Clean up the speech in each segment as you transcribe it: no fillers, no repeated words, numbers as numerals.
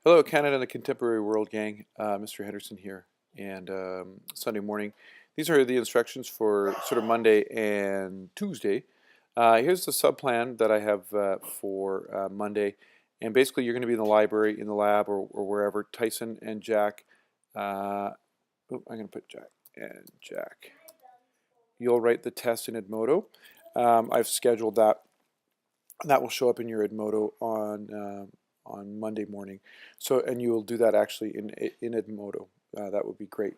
Hello, Canada and the Contemporary World Gang. Mr. Henderson here, and Sunday morning. These are the instructions for sort of Monday and Tuesday. Here's the sub plan that I have for Monday, and basically you're going to be in the library, in the lab, or wherever. Tyson and Jack. I'm going to put Jack and Jack. You'll write the test in Edmodo. I've scheduled that. That will show up in your Edmodo on Monday morning. So, and you will do that actually in Edmodo. That would be great.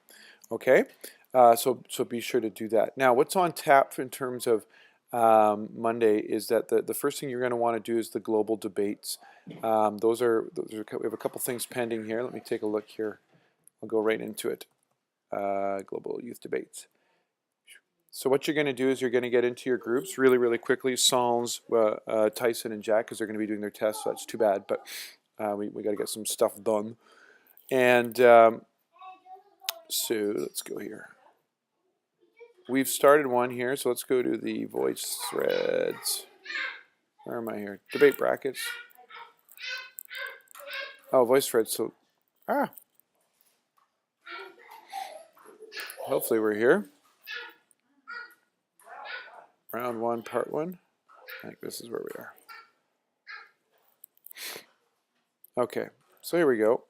Okay, so be sure to do that. Now, what's on tap in terms of Monday is that the first thing you're going to want to do is the global debates. Those are we have a couple things pending here. Let me take a look here. I'll go right into it. Global youth debates. So what you're going to do is you're going to get into your groups really, really quickly. Sans, Tyson, and Jack, because they're going to be doing their tests, so that's too bad. But we got to get some stuff done. And so let's go here. We've started one here, so let's go to the voice threads. Where am I here? Debate brackets. Oh, voice threads. So, hopefully we're here. Round 1, part 1. I think this is where we are. Okay, so here we go.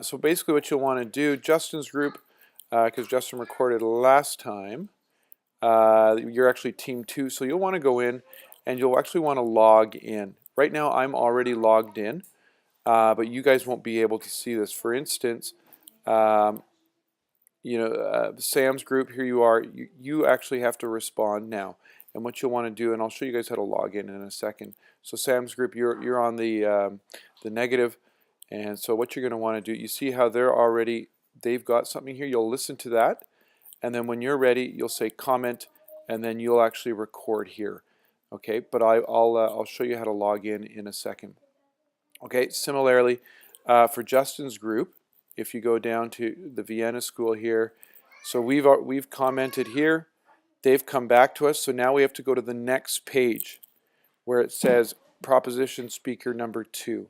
So basically what you'll want to do, Justin's group, because Justin recorded last time, you're actually team 2, so you'll want to go in and you'll actually want to log in. Right now I'm already logged in, but you guys won't be able to see this. For instance, Sam's group, here you are, you actually have to respond now. And what you'll want to do, and I'll show you guys how to log in a second. So Sam's group, you're on the negative, and so what you're going to want to do, you see how they've got something here. You'll listen to that, and then when you're ready, you'll say comment, and then you'll actually record here. Okay, but I'll show you how to log in a second. Okay, similarly, for Justin's group, if you go down to the Vienna School here, so we've commented here. They've come back to us, so now we have to go to the next page where it says proposition speaker number 2.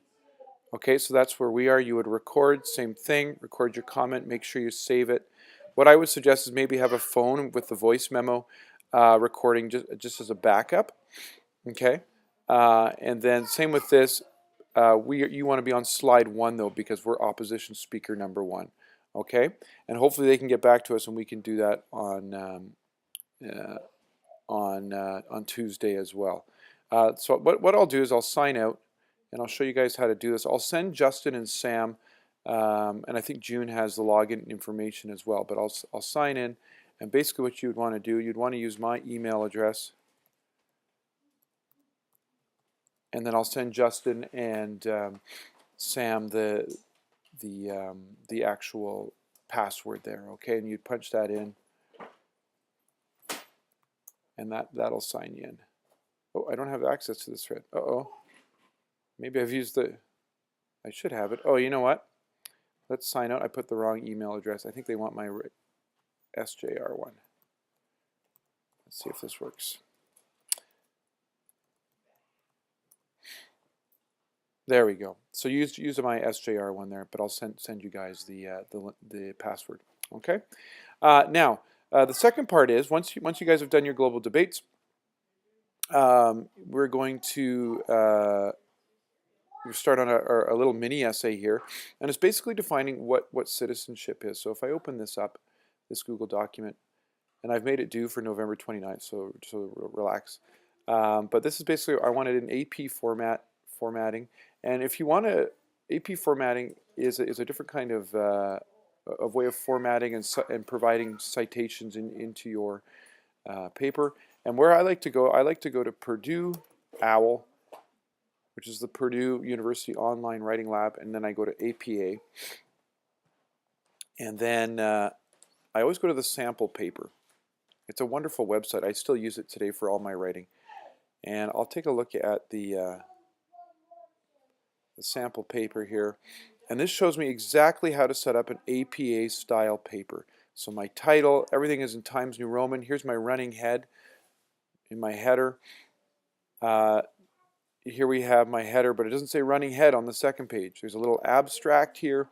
Okay, so that's where we are. You would record, same thing, record your comment, make sure you save it. What I would suggest is maybe have a phone with the voice memo recording just as a backup. Okay, and then same with this. You want to be on slide 1 though, because we're opposition speaker number 1. Okay, and hopefully they can get back to us and we can do that on Tuesday as well. So what I'll do is I'll sign out and I'll show you guys how to do this. I'll send Justin and Sam, and I think June has the login information as well, but I'll sign in, and basically what you would want to do, you'd want to use my email address, and then I'll send Justin and Sam the actual password there, okay, and you'd punch that in, and that'll sign you in. Oh, I don't have access to this thread. Uh-oh. Maybe I've used I should have it. Oh, you know what? Let's sign out. I put the wrong email address. I think they want my SJR one. Let's see if this works. There we go. So use my SJR one there, but I'll send you guys the password. Okay. Now the second part is once you guys have done your global debates, we're going to start on a little mini essay here, and it's basically defining what citizenship is. So if I open this up, this Google document, and I've made it due for November 29th, so relax. But this is basically, I wanted an AP formatting, and if you want AP formatting is a different kind of way of formatting and providing citations into your paper. And where I like to go to Purdue OWL, which is the Purdue University Online Writing Lab, and then I go to APA. And then I always go to the sample paper. It's a wonderful website. I still use it today for all my writing. And I'll take a look at the sample paper here. And this shows me exactly how to set up an APA style paper. So my title, everything is in Times New Roman. Here's my running head in my header. here we have my header, but it doesn't say running head on the second page. There's a little abstract here,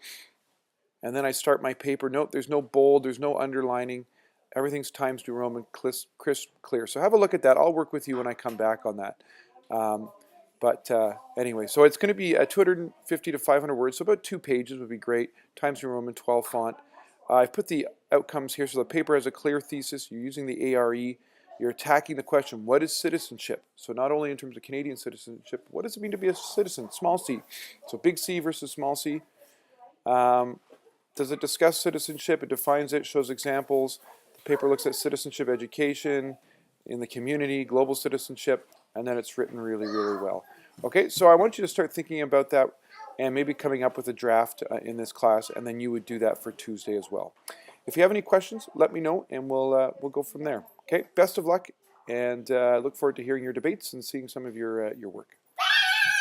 and then I start my paper. Note there's no bold, there's no underlining. Everything's Times New Roman, crisp, clear. So have a look at that. I'll work with you when I come back on that. Anyway, so it's going to be 250 to 500 words, so about 2 pages would be great. Times New Roman 12 font. I've put the outcomes here, so the paper has a clear thesis. You're using the ARE. You're attacking the question, what is citizenship? So not only in terms of Canadian citizenship, what does it mean to be a citizen, small c? So big C versus small c. Does it discuss citizenship? It defines it, shows examples. The paper looks at citizenship education, in the community, global citizenship, and then it's written really, really well. Okay, so I want you to start thinking about that and maybe coming up with a draft in this class, and then you would do that for Tuesday as well. If you have any questions, let me know, and we'll go from there. Okay, best of luck, and look forward to hearing your debates and seeing some of your work.